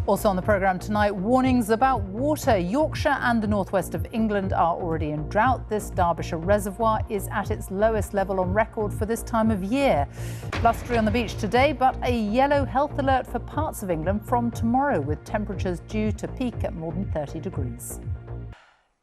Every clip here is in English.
Also on the programme tonight, warnings about water. Yorkshire and the northwest of England are already in drought. This Derbyshire reservoir is at its lowest level on record for this time of year. Blustery on the beach today, but a yellow health alert for parts of England from tomorrow, with temperatures due to peak at more than 30 degrees.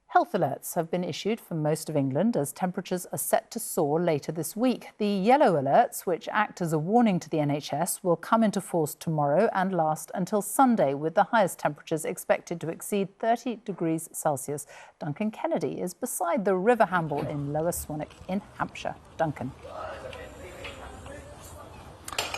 Health alerts have been issued for most of England as temperatures are set to soar later this week. The yellow alerts, which act as a warning to the NHS, will come into force tomorrow and last until Sunday, with the highest temperatures expected to exceed 30 degrees Celsius. Duncan Kennedy is beside the River Hamble in Lower Swanwick in Hampshire. Duncan.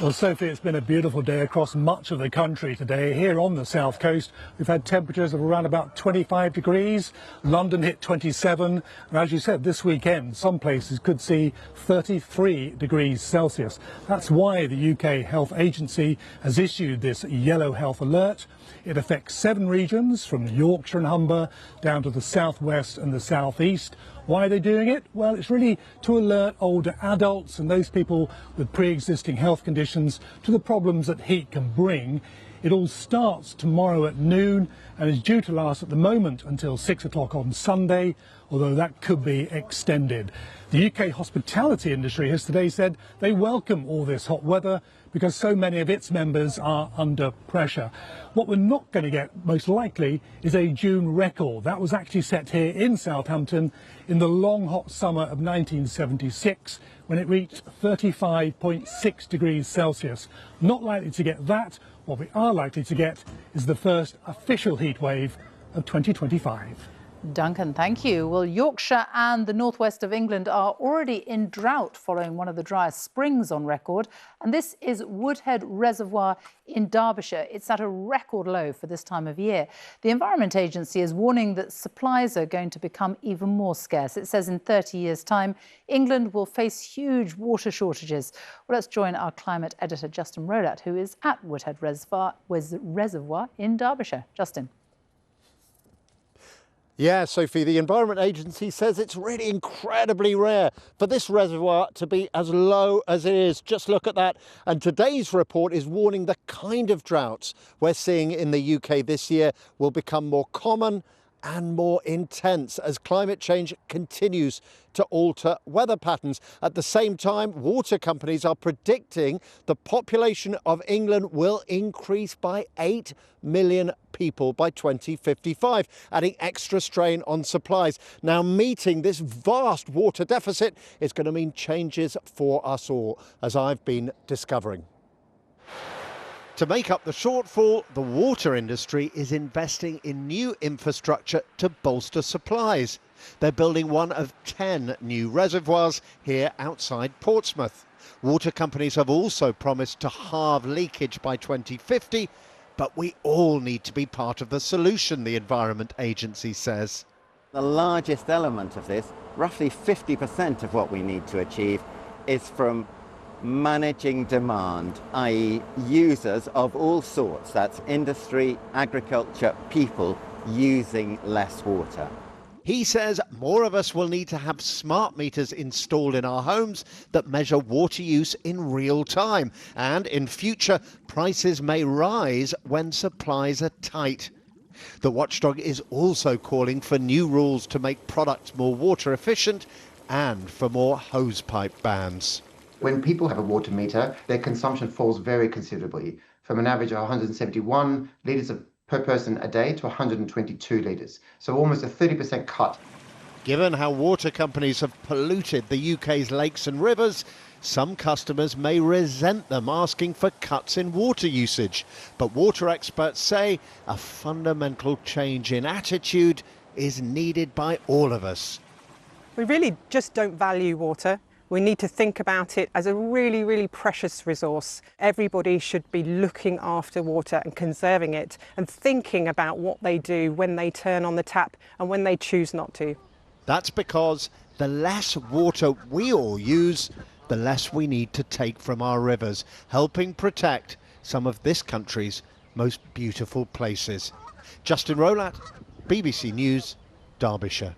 Well, Sophie, it's been a beautiful day across much of the country today. Here on the south coast, we've had temperatures of around about 25 degrees. London hit 27. And as you said, this weekend, some places could see 33 degrees Celsius. That's why the UK Health Agency has issued this yellow health alert. It affects 7 regions, from Yorkshire and Humber down to the southwest and the southeast. Why are they doing it? Well, it's really to alert older adults and those people with pre-existing health conditions to the problems that heat can bring. It all starts tomorrow at noon and is due to last at the moment until 6 o'clock on Sunday, although that could be extended. The UK hospitality industry has today said they welcome all this hot weather because so many of its members are under pressure. What we're not going to get, most likely, is a June record. That was actually set here in Southampton in the long hot summer of 1976, when it reached 35.6 degrees Celsius. Not likely to get that. What we are likely to get is the first official heat wave of 2025. Duncan, thank you. Well, Yorkshire and the northwest of England are already in drought following one of the driest springs on record. And this is Woodhead Reservoir in Derbyshire. It's at a record low for this time of year. The Environment Agency is warning that supplies are going to become even more scarce. It says in 30 years' time, England will face huge water shortages. Well, let's join our climate editor, Justin Rolat, who is at Woodhead Reservoir in Derbyshire. Justin. Yeah, Sophie, the Environment Agency says it's really incredibly rare for this reservoir to be as low as it is. Just look at that. And today's report is warning the kind of droughts we're seeing in the UK this year will become more common and more intense as climate change continues to alter weather patterns. At the same time, water companies are predicting the population of England will increase by 8 million people by 2055, adding extra strain on supplies. Now, meeting this vast water deficit is going to mean changes for us all, as I've been discovering. To make up the shortfall, the water industry is investing in new infrastructure to bolster supplies. They're building one of 10 new reservoirs here outside Portsmouth. Water companies have also promised to halve leakage by 2050, but we all need to be part of the solution, the Environment Agency says. The largest element of this, roughly 50% of what we need to achieve, is from managing demand, i.e. users of all sorts, that's industry, agriculture, people using less water. He says more of us will need to have smart meters installed in our homes that measure water use in real time. And in future, prices may rise when supplies are tight. The watchdog is also calling for new rules to make products more water efficient and for more hosepipe bans. When people have a water meter, their consumption falls very considerably, from an average of 171 litres per person a day to 122 litres. So almost a 30% cut. Given how water companies have polluted the UK's lakes and rivers, some customers may resent them asking for cuts in water usage. But water experts say a fundamental change in attitude is needed by all of us. We really just don't value water. We need to think about it as a really, really precious resource. Everybody should be looking after water and conserving it and thinking about what they do when they turn on the tap and when they choose not to. That's because the less water we all use, the less we need to take from our rivers, helping protect some of this country's most beautiful places. Justin Rolat, BBC News, Derbyshire.